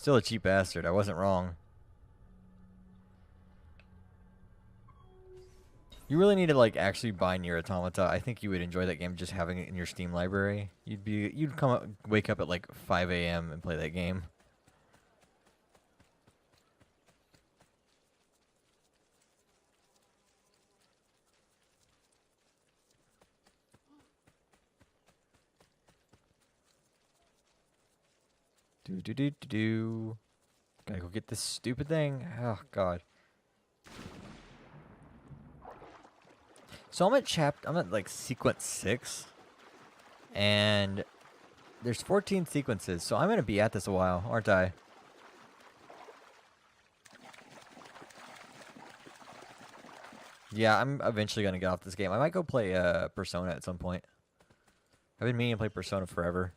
Still a cheap bastard. I wasn't wrong. You really need to like actually buy Nier Automata. I think you would enjoy that game just having it in your Steam library. You'd come up, wake up at like 5 a.m. and play that game. Do. Gotta go get this stupid thing. Oh god. So I'm at like sequence 6, and there's 14 sequences, so I'm gonna be at this a while, aren't I? Yeah, I'm eventually gonna get off this game. I might go play Persona at some point. I've been meaning to play Persona forever.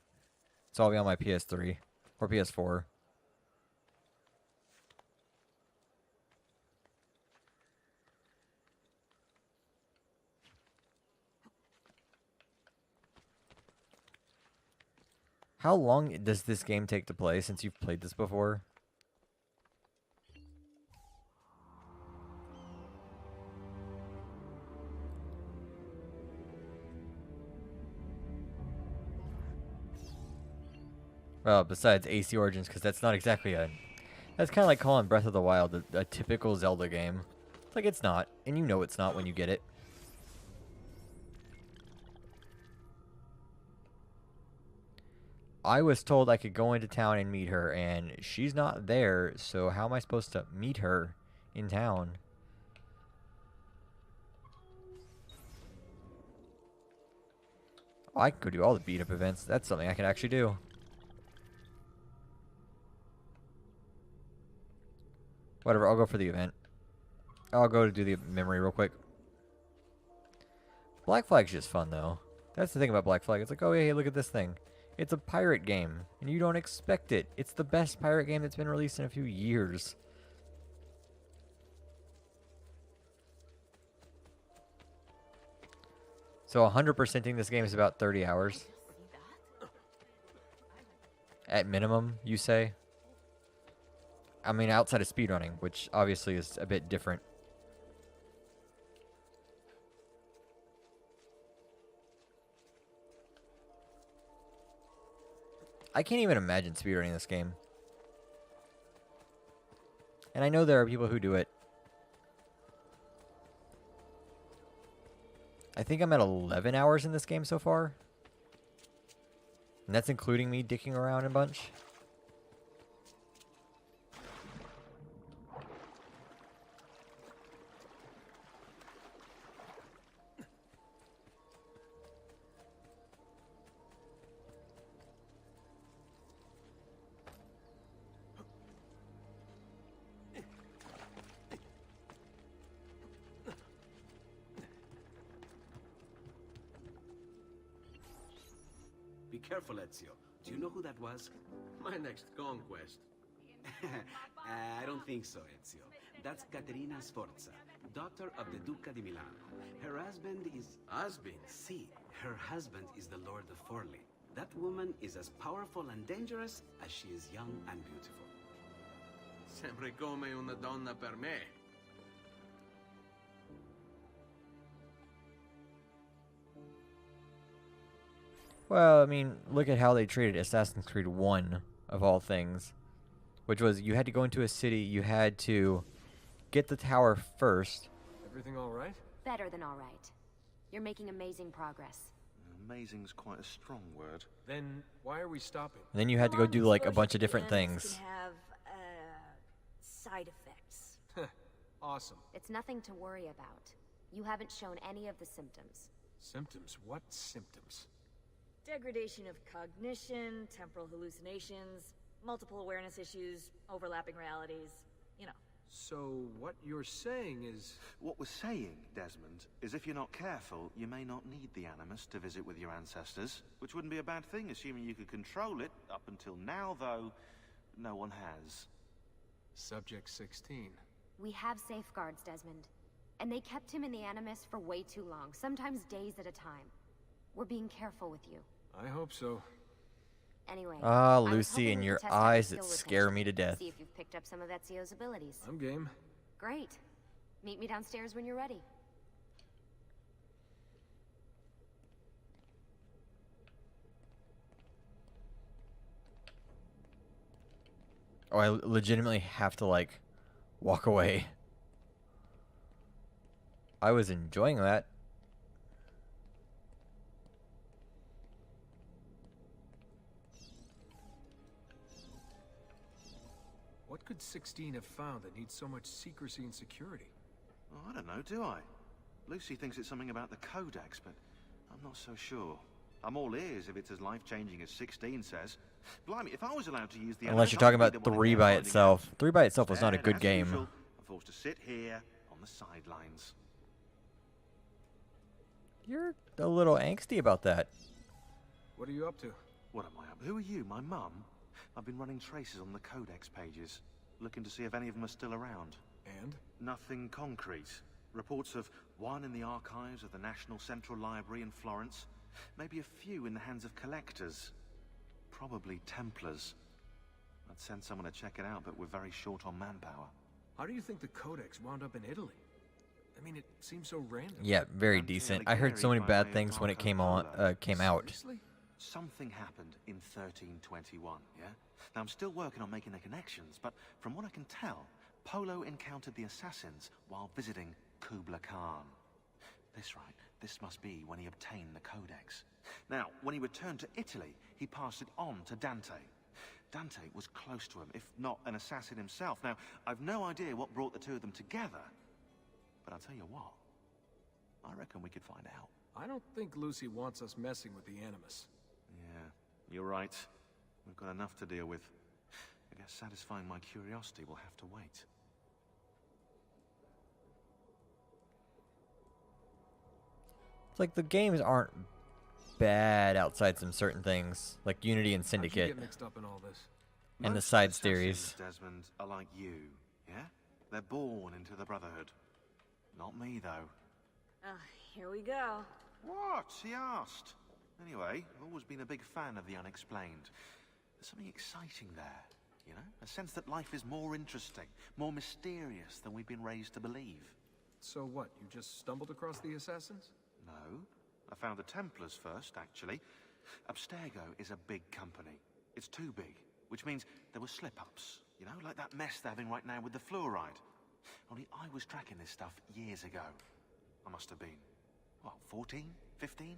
It's all be on my PS3 or PS4. How long does this game take to play since you've played this before? Well, besides AC Origins, because that's not exactly a... That's kind of like calling Breath of the Wild a typical Zelda game. Like, it's not, and you know it's not when you get it. I was told I could go into town and meet her, and she's not there, so how am I supposed to meet her in town? Oh, I could go do all the beat-up events. That's something I could actually do. Whatever, I'll go for the event. I'll go to do the memory real quick. Black Flag's just fun, though. That's the thing about Black Flag. It's like, oh, hey, look at this thing. It's a pirate game, and you don't expect it. It's the best pirate game that's been released in a few years. So 100%ing this game is about 30 hours. At minimum, you say? I mean, outside of speedrunning, which obviously is a bit different. I can't even imagine speedrunning this game. And I know there are people who do it. I think I'm at 11 hours in this game so far. And that's including me dicking around a bunch. Be careful, Ezio. Do you know who that was? My next conquest. I don't think so, Ezio. That's Caterina Sforza, daughter of the Duca di Milano. Her husband is... Husband? See, her husband is the Lord of Forli. That woman is as powerful and dangerous as she is young and beautiful. Sempre come una donna per me. Well, I mean, look at how they treated Assassin's Creed 1, of all things. Which was, you had to go into a city, you had to get the tower first. Everything all right? Better than all right. You're making amazing progress. Amazing's quite a strong word. Then why are we stopping? And then you had to go do like a bunch of different things. Can have side effects. Awesome. It's nothing to worry about. You haven't shown any of the symptoms. Symptoms? What symptoms? Degradation of cognition, temporal hallucinations, multiple awareness issues, overlapping realities, you know. So what you're saying is... What we're saying, Desmond, is if you're not careful, you may not need the Animus to visit with your ancestors, which wouldn't be a bad thing, assuming you could control it. Up until now, though, no one has. Subject 16. We have safeguards, Desmond. And they kept him in the Animus for way too long, sometimes days at a time. We're being careful with you. I hope so. Anyway, Ah, I was Lucy, hoping and we your could test out eyes skill that scare retention, me to death. See if you've picked up some of Ezio's abilities. I'm game. Great. Meet me downstairs when you're ready. Oh, I legitimately have to, like, walk away. I was enjoying that. What could 16 have found that needs so much secrecy and security? Oh, I don't know, do I? Lucy thinks it's something about the Codex, but I'm not so sure. I'm all ears if it's as life-changing as 16 says. Blimey, if I was allowed to use the... Unless you're talking about 3 by itself. 3 by itself was not a Instead, good as game. usual, I'm forced to sit here on the sidelines. You're a little angsty about that. What are you up to? What am I up? Who are you, my mum? I've been running traces on the Codex pages, looking to see if any of them are still around. And? Nothing concrete. Reports of one in the archives of the National Central Library in Florence. Maybe a few in the hands of collectors. Probably Templars. I'd send someone to check it out, but we're very short on manpower. How do you think the Codex wound up in Italy? I mean, it seems so random. Yeah, very decent. I heard so many bad things when it came out. Seriously? Something happened in 1321, yeah? Now, I'm still working on making the connections, but from what I can tell, Polo encountered the assassins while visiting Kubla Khan. This must be when he obtained the Codex. Now, when he returned to Italy, he passed it on to Dante. Dante was close to him, if not an assassin himself. Now, I've no idea what brought the two of them together, but I'll tell you what, I reckon we could find out. I don't think Lucy wants us messing with the Animus. Yeah, you're right. We've got enough to deal with. I guess satisfying my curiosity will have to wait. It's like the games aren't bad outside some certain things, like Unity and How'd you Syndicate. get mixed up in all this? And the Most side assassins, series. Desmond, are like you, yeah? They're born into the Brotherhood. Not me, though. Here we go. What? He asked. Anyway, I've always been a big fan of the unexplained. There's something exciting there, you know? A sense that life is more interesting, more mysterious than we've been raised to believe. So what, you just stumbled across the assassins? No. I found the Templars first, actually. Abstergo is a big company. It's too big, which means there were slip-ups, you know, like that mess they're having right now with the fluoride. Only I was tracking this stuff years ago. I must have been, what, 14? 15?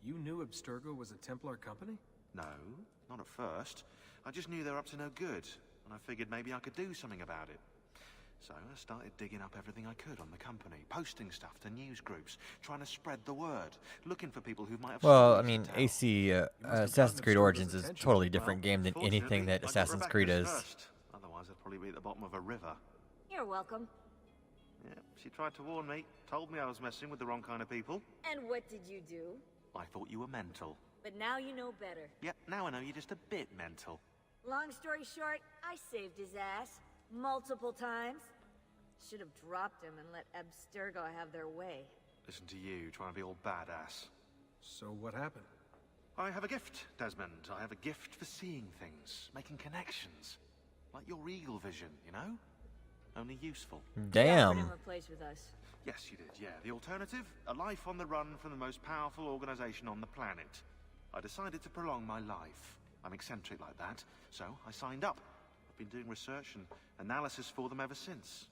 You knew Abstergo was a Templar company? No, not at first. I just knew they were up to no good, and I figured maybe I could do something about it. So I started digging up everything I could on the company, posting stuff to news groups, trying to spread the word, looking for people who might have Well, I stories to mean, tell. AC have Assassin's gotten Creed Abstergo's Origins is a attention. totally different game than Fortunately, anything that I got Assassin's Creed Rebecca's is. first. Otherwise, I'd probably be at the bottom of a river. You're welcome. Yeah, she tried to warn me, told me I was messing with the wrong kind of people. And what did you do? I thought you were mental. But now you know better. Yep, now I know you're just a bit mental. Long story short, I saved his ass. Multiple times. Should have dropped him and let Abstergo have their way. Listen to you, trying to be all badass. So what happened? I have a gift, Desmond. I have a gift for seeing things, making connections. Like your eagle vision, you know? Only useful. You offered Damn. him a place with us. Yes, you did, yeah. The alternative? A life on the run from the most powerful organization on the planet. I decided to prolong my life. I'm eccentric like that, so I signed up. I've been doing research and analysis for them ever since.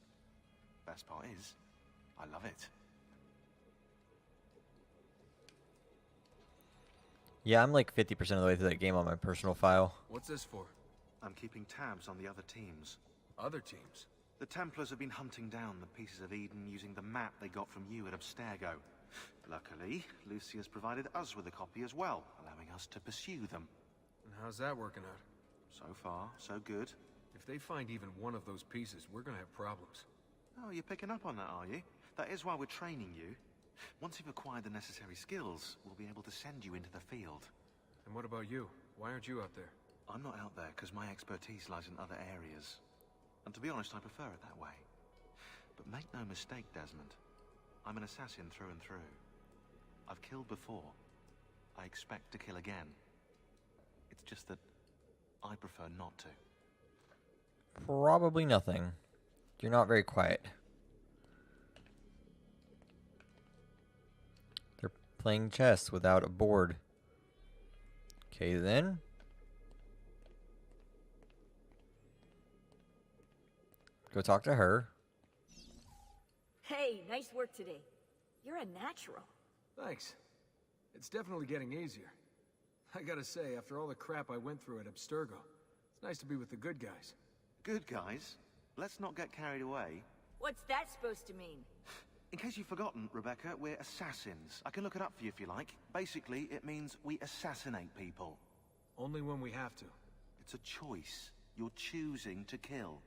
Best part is, I love it. Yeah, I'm like 50% of the way through that game on my personal file. What's this for? I'm keeping tabs on the other teams. Other teams? The Templars have been hunting down the pieces of Eden using the map they got from you at Abstergo. Luckily, Lucy has provided us with a copy as well, allowing us to pursue them. And how's that working out? So far, so good. If they find even one of those pieces, we're gonna have problems. Oh, you're picking up on that, are you? That is why we're training you. Once you've acquired the necessary skills, we'll be able to send you into the field. And what about you? Why aren't you out there? I'm not out there because my expertise lies in other areas. And to be honest, I prefer it that way. But make no mistake, Desmond. I'm an assassin through and through. I've killed before. I expect to kill again. It's just that I prefer not to. Probably nothing. You're not very quiet. They're playing chess without a board. Okay, then. Go talk to her. Hey, nice work today. You're a natural. Thanks. It's definitely getting easier. I gotta say, after all the crap I went through at Abstergo, it's nice to be with the good guys. Good guys, let's not get carried away. What's that supposed to mean? In case you've forgotten, Rebecca, we're assassins. I can look it up for you if you like. Basically, it means we assassinate people. Only when we have to. It's a choice. You're choosing to kill.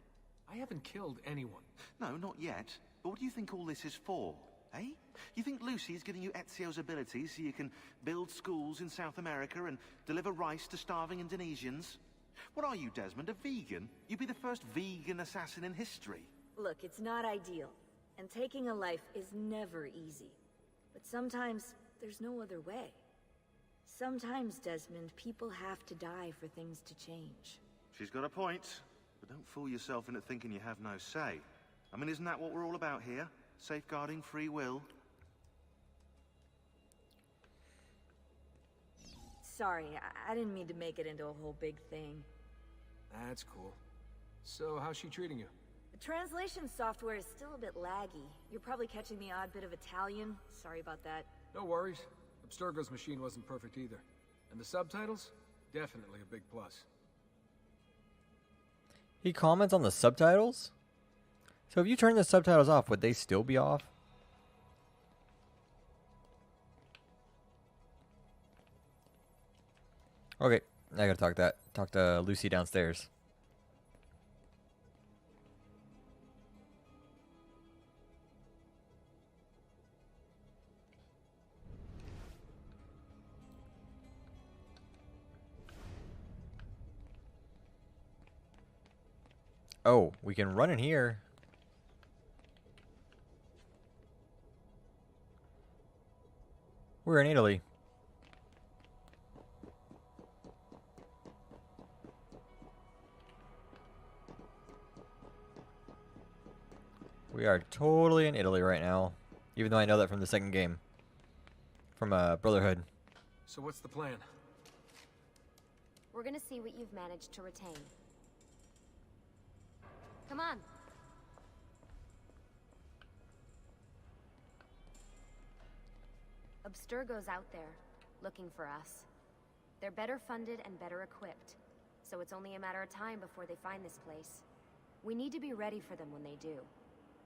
I haven't killed anyone. No, not yet. But what do you think all this is for? Eh? You think Lucy's giving you Ezio's abilities so you can build schools in South America and deliver rice to starving Indonesians? What are you, Desmond, a vegan? You'd be the first vegan assassin in history. Look, it's not ideal, and taking a life is never easy. But sometimes, there's no other way. Sometimes, Desmond, people have to die for things to change. She's got a point. But don't fool yourself into thinking you have no say. I mean, isn't that what we're all about here? Safeguarding free will? Sorry, I didn't mean to make it into a whole big thing. That's cool. So, how's she treating you? The translation software is still a bit laggy. You're probably catching the odd bit of Italian. Sorry about that. No worries. Abstergo's machine wasn't perfect either. And the subtitles? Definitely a big plus. He comments on the subtitles? So if you turn the subtitles off, would they still be off? Okay, I gotta talk to Lucy downstairs. Oh, we can run in here. We're in Italy. We are totally in Italy right now. Even though I know that from the second game. From Brotherhood. So what's the plan? We're gonna see what you've managed to retain. Come on. Abstergo's out there, looking for us. They're better funded and better equipped, so it's only a matter of time before they find this place. We need to be ready for them when they do.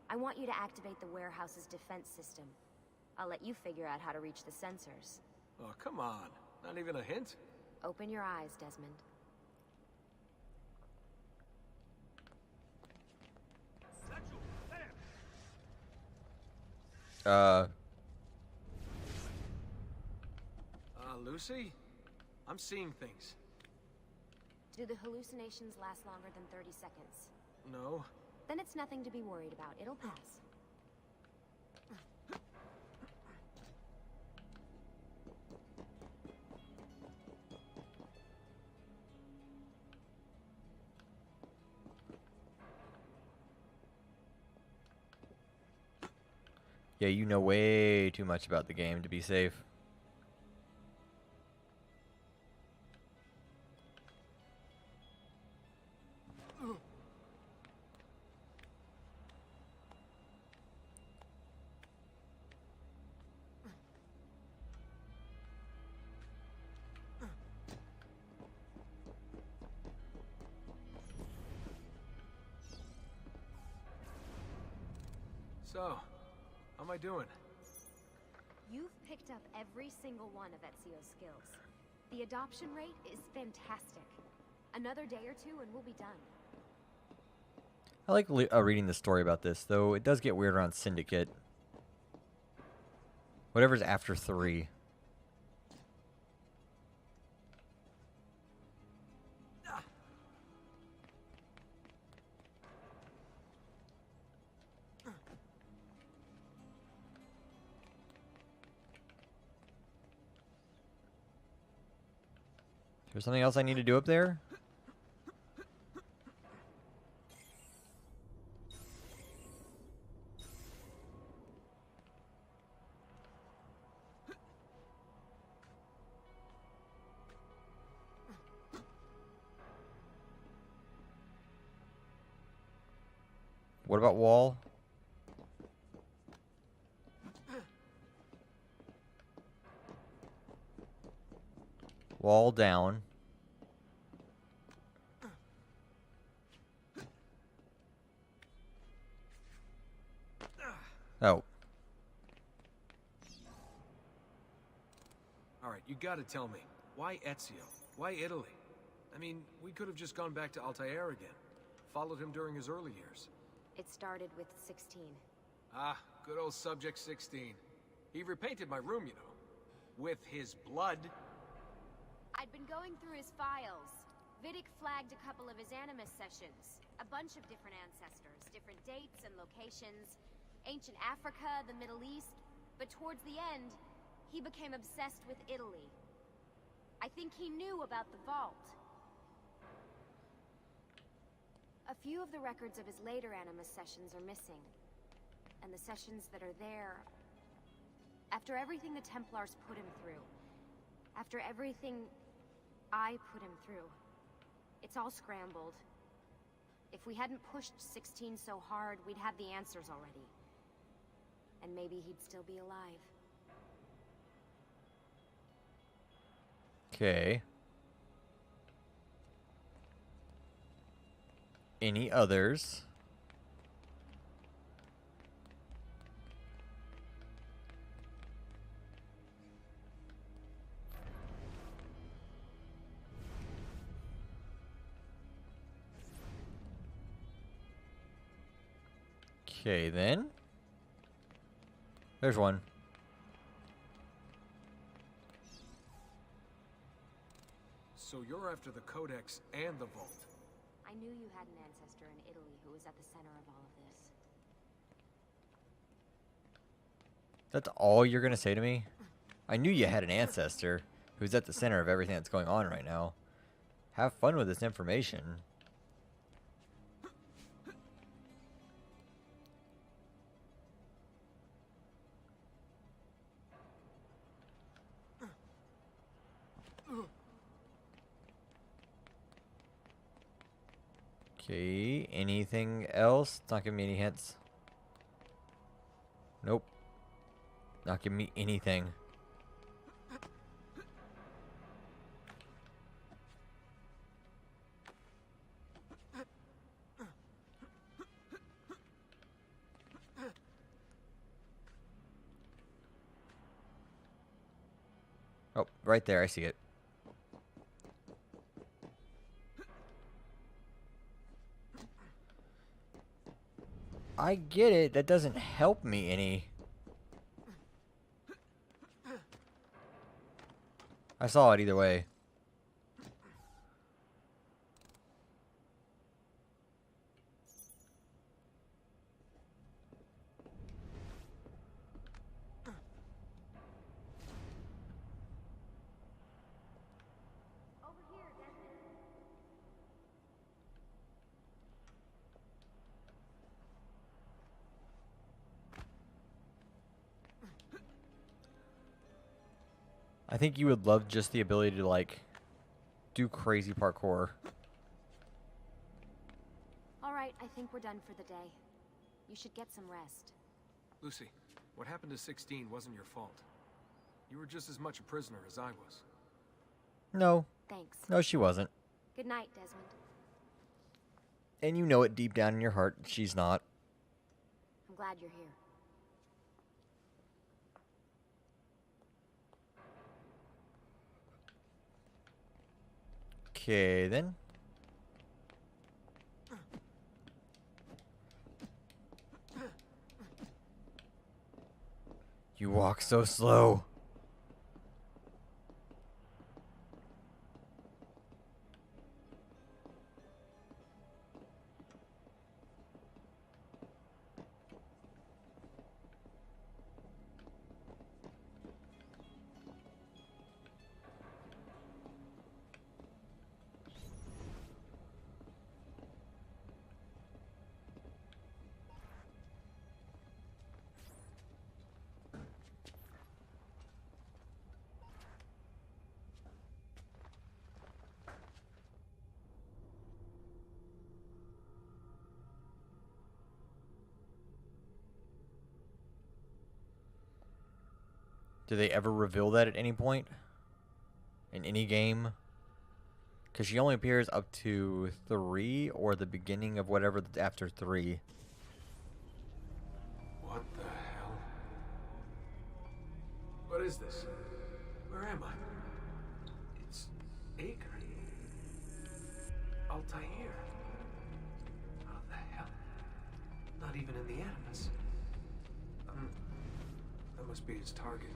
I want you to activate the warehouse's defense system. I'll let you figure out how to reach the sensors. Oh, come on. Not even a hint? Open your eyes, Desmond. Lucy? I'm seeing things. Do the hallucinations last longer than 30 seconds? No. Then it's nothing to be worried about. It'll pass. Yeah, you know way too much about the game to be safe. So, how am I doing? You've picked up every single one of Ezio's skills. The adoption rate is fantastic. Another day or two and we'll be done. I like reading the story about this, though it does get weird around Syndicate. Whatever's after 3. There's something else I need to do up there? What about wall? Wall down. Oh. Alright, you gotta tell me. Why Ezio? Why Italy? I mean, we could have just gone back to Altair again. Followed him during his early years. It started with 16. Ah, good old Subject 16. He repainted my room, you know. With his blood. I'd been going through his files. Vidic flagged a couple of his Animus sessions. A bunch of different ancestors, different dates and locations. Ancient Africa, the Middle East. But towards the end, he became obsessed with Italy. I think he knew about the vault. A few of the records of his later Animus sessions are missing. And the sessions that are there... After everything the Templars put him through, after everything I put him through, it's all scrambled. If we hadn't pushed 16 so hard, we'd have the answers already. And maybe he'd still be alive. Okay. Any others? Okay, then. There's one. So you're after the Codex and the Vault. I knew you had an ancestor in Italy who was at the center of all of this. That's all you're gonna say to me? I knew you had an ancestor who's at the center of everything that's going on right now. Have fun with this information. Okay, anything else? It's not giving me any hints. Nope. Not giving me anything. Oh, right there, I see it. I get it, that doesn't help me any. I saw it either way. I think you would love just the ability to, like, do crazy parkour. Alright, I think we're done for the day. You should get some rest. Lucy, what happened to 16 wasn't your fault. You were just as much a prisoner as I was. No. Thanks. No, she wasn't. Good night, Desmond. And you know it deep down in your heart, she's not. I'm glad you're here. Okay, then. You walk so slow. Do they ever reveal that at any point? In any game? Because she only appears up to 3 or the beginning of whatever after 3. What the hell? What is this? Where am I? It's Acre. Altair. How the hell? Not even in the Animus. That must be his target.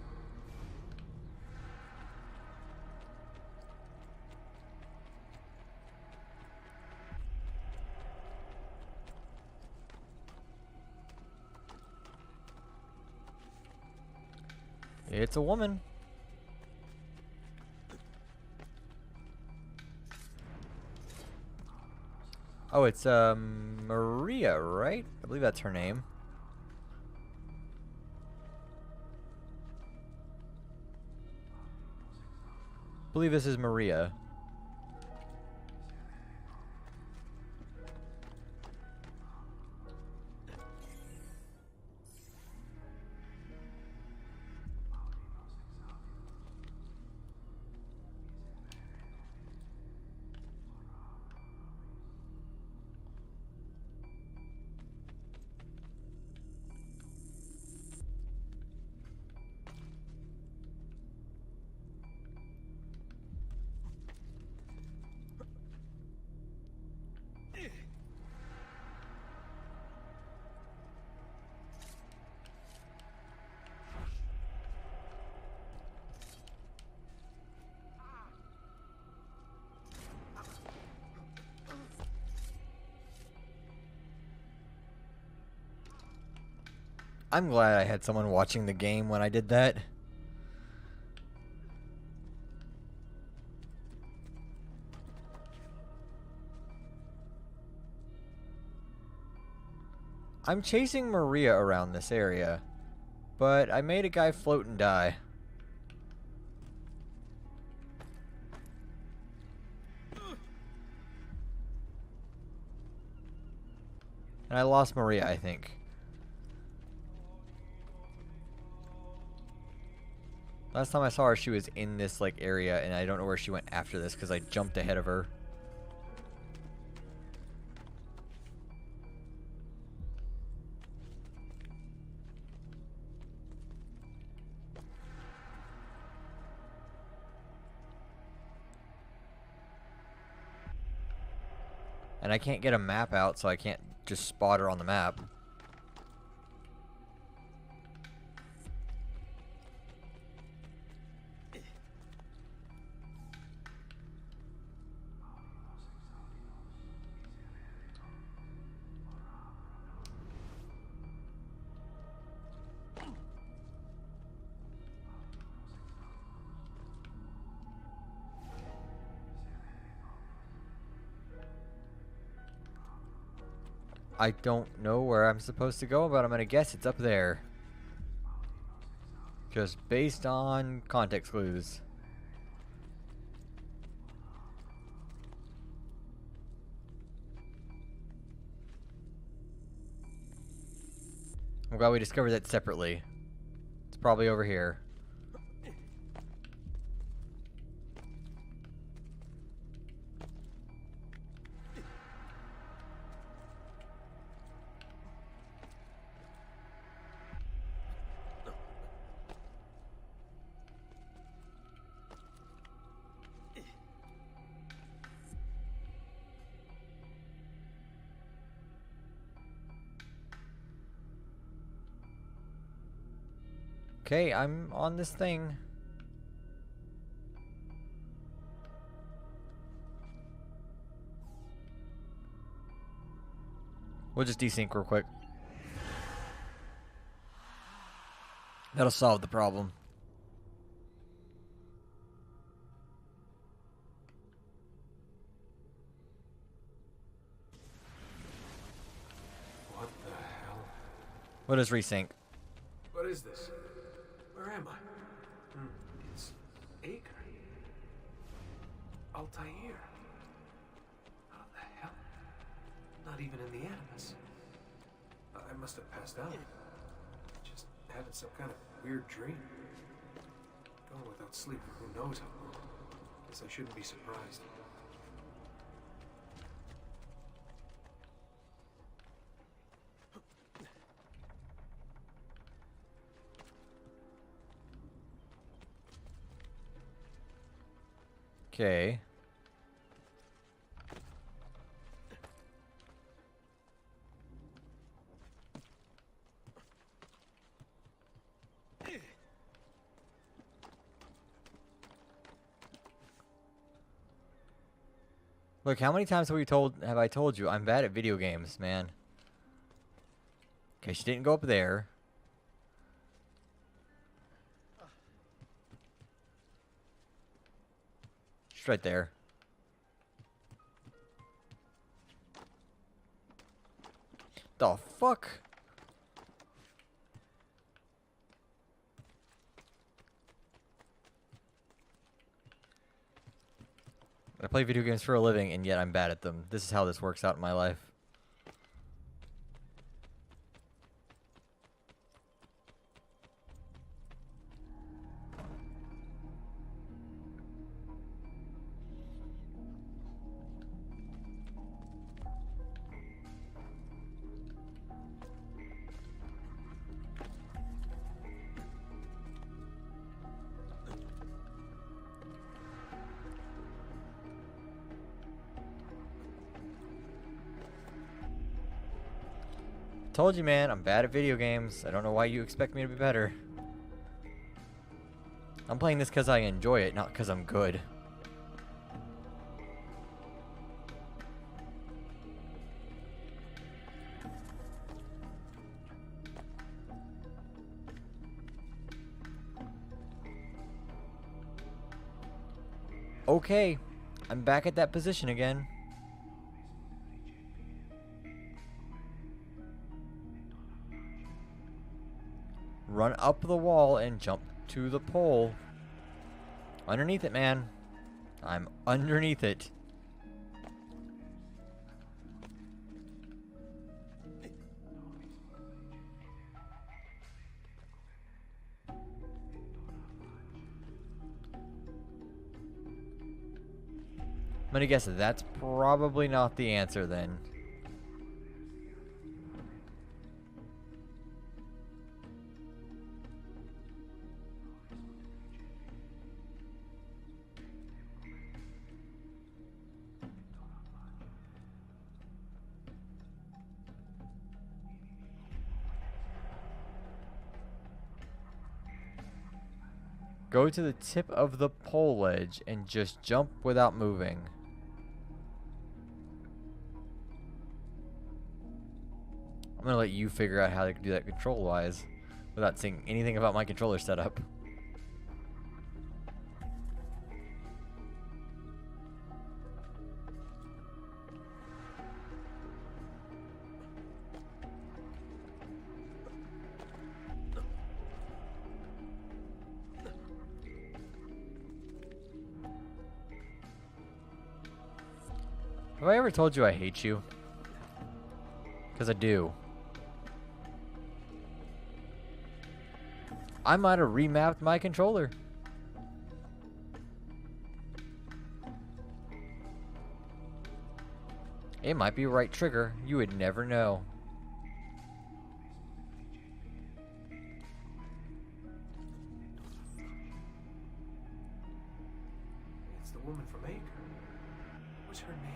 It's a woman. Oh, it's Maria, right? I believe that's her name. I believe this is Maria. I'm glad I had someone watching the game when I did that. I'm chasing Maria around this area, but I made a guy float and die. And I lost Maria, I think. Last time I saw her, she was in this like area, and I don't know where she went after this because I jumped ahead of her. And I can't get a map out, so I can't just spot her on the map. I don't know where I'm supposed to go, but I'm gonna guess it's up there. Just based on context clues. I'm glad we discovered that separately. It's probably over here. Okay, I'm on this thing. We'll just desync real quick. That'll solve the problem. What the hell? What is resync? What is this? Where am I? It's Acre. Altair. How the hell? Not even in the Animus. I must have passed out. Just having some kind of weird dream. without sleep for who knows how long. Guess I shouldn't be surprised. Okay. Look, how many times have I told you I'm bad at video games, man? Okay, she didn't go up there. She's right there. The fuck? I play video games for a living, and yet I'm bad at them. This is how this works out in my life. Told you, man, I'm bad at video games. I don't know why you expect me to be better. I'm playing this because I enjoy it, not because I'm good. Okay, I'm back at that position again. Run up the wall and jump to the pole. Underneath it, man. I'm underneath it. I'm gonna guess that's probably not the answer then. Go to the tip of the pole ledge and just jump without moving. I'm gonna let you figure out how to do that control-wise without saying anything about my controller setup. Have I ever told you I hate you? Because I do. I might have remapped my controller. It might be right trigger. You would never know. It's the woman from Acre. What's her name?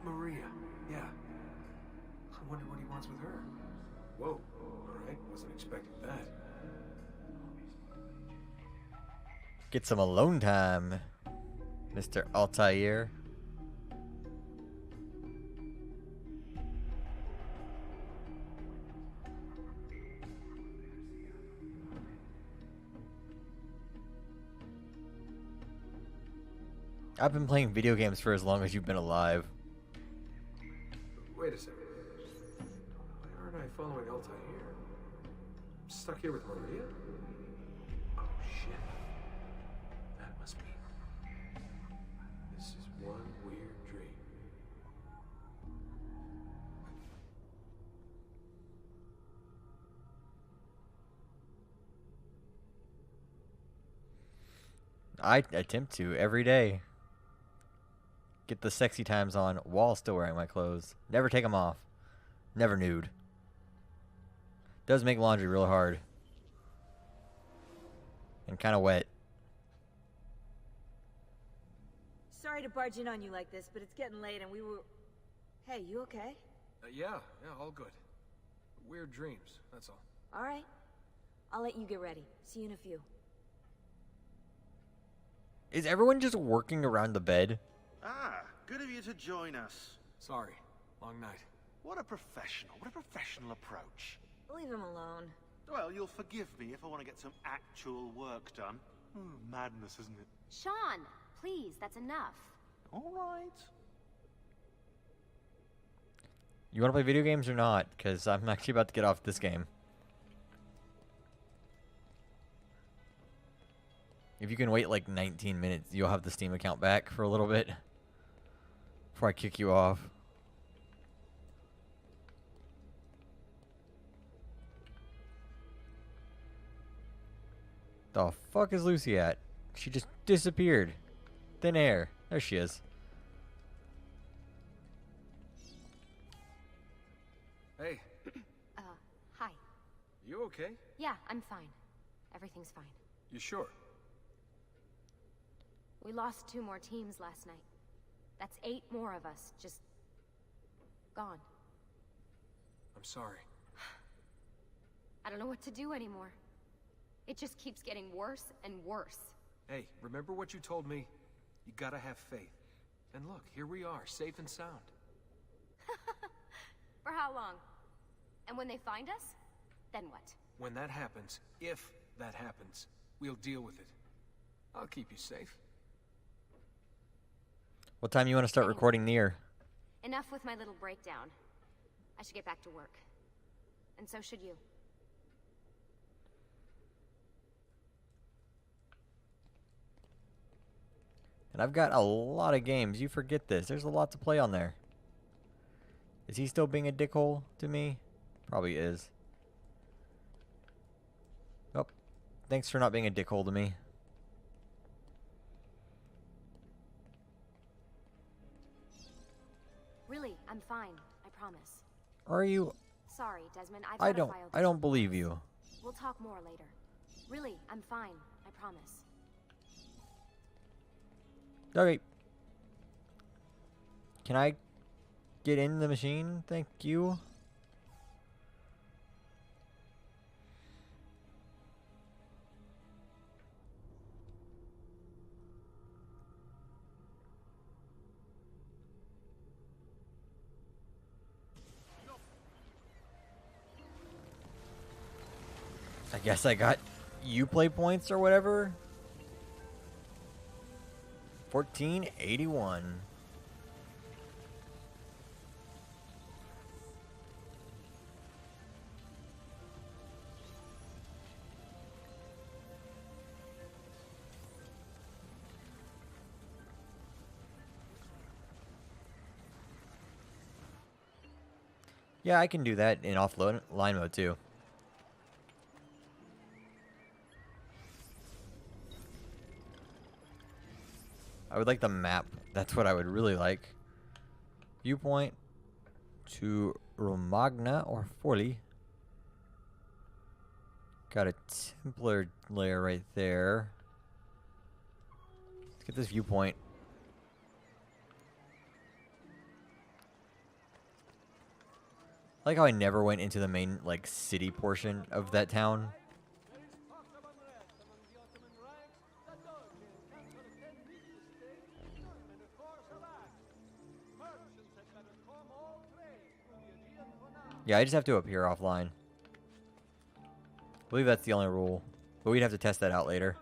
Maria. Yeah. I wonder what he wants with her. Whoa. Alright, wasn't expecting that. Get some alone time, Mr. Altair. I've been playing video games for as long as you've been alive. Wait a second. Why aren't I following Altair? I'm stuck here with Maria? Oh shit. That must be... This is one weird dream. I attempt to every day. Get the sexy times on while still wearing my clothes. Never take them off. Never nude. Does make laundry real hard. And kind of wet. Sorry to barge in on you like this, but it's getting late and we were... Hey, you okay? Yeah, all good. Weird dreams, that's all. Alright. I'll let you get ready. See you in a few. Is everyone just working around the bed? Ah, good of you to join us. Sorry, long night. What a professional approach. Leave him alone. Well, you'll forgive me if I want to get some actual work done. Madness, isn't it? Sean, please, that's enough. All right. You want to play video games or not? Because I'm actually about to get off this game. If you can wait like 19 minutes, you'll have the Steam account back for a little bit. Before I kick you off. The fuck is Lucy at? She just disappeared. Thin air. There she is. Hey, Hi. you okay? Yeah, I'm fine. Everything's fine. You sure? We lost 2 more teams last night. That's 8 more of us, just... gone. I'm sorry. I don't know what to do anymore. It just keeps getting worse and worse. Hey, remember what you told me? You gotta have faith. And look, here we are, safe and sound. For how long? And when they find us, then what? When that happens, if that happens, we'll deal with it. I'll keep you safe. What time you want to start recording Nier? Enough with my little breakdown. I should get back to work. And so should you. And I've got a lot of games. You forget this. There's a lot to play on there. Is he still being a dickhole to me? Probably is. Oh, thanks for not being a dickhole to me. Really, I'm fine. I promise. Are you? Sorry, Desmond. I don't believe you. We'll talk more later. Really, I'm fine. I promise. Okay. Can I get in the machine? Thank you. I guess I got Uplay points or whatever. 1481. Yeah, I can do that in offline mode too. I would like the map. That's what I would really like. Viewpoint to Romagna or Forli. Got a Templar layer right there. Let's get this viewpoint. I like how I never went into the main, like, city portion of that town. Yeah, I just have to appear offline. I believe that's the only rule. But we'd have to test that out later.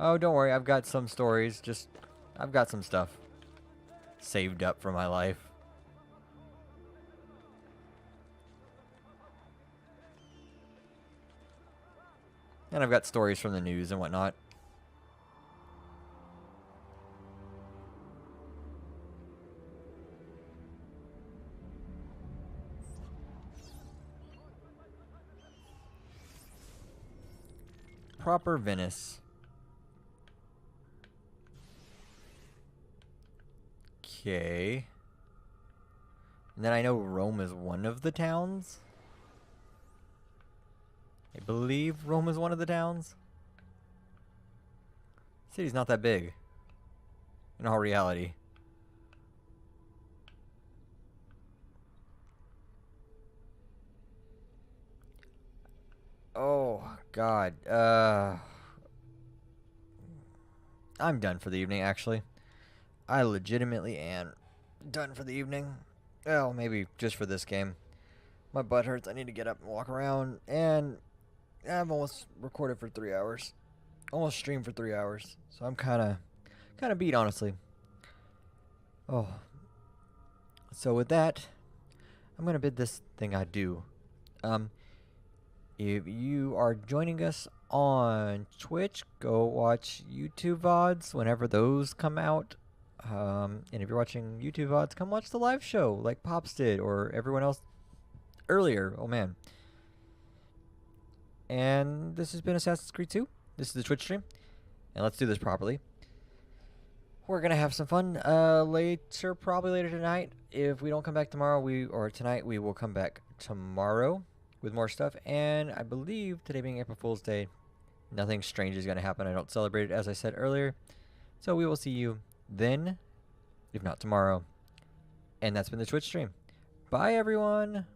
Oh, don't worry. I've got some stories. I've got some stuff. saved up for my life. And I've got stories from the news and whatnot. Proper Venice. Okay. And then I know Rome is one of the towns. I believe Rome is one of the towns. City's not that big. In all reality. Oh, God. I'm done for the evening, actually. I legitimately am done for the evening. Well, maybe just for this game. My butt hurts. I need to get up and walk around. And I've almost recorded for 3 hours. Almost streamed for 3 hours. So I'm kind of beat, honestly. Oh. So with that, I'm going to bid this thing adieu. If you are joining us on Twitch, go watch YouTube VODs whenever those come out. And if you're watching YouTube VODs, come watch the live show like Pops did or everyone else earlier. Oh, man. And this has been Assassin's Creed 2. This is the Twitch stream. And let's do this properly. We're going to have some fun later, probably later tonight. If we don't come back tomorrow, or tonight, we will come back tomorrow with more stuff. And I believe today being April Fool's Day, nothing strange is going to happen. I don't celebrate it, as I said earlier. So we will see you then, if not tomorrow. And that's been the Twitch stream. Bye, everyone.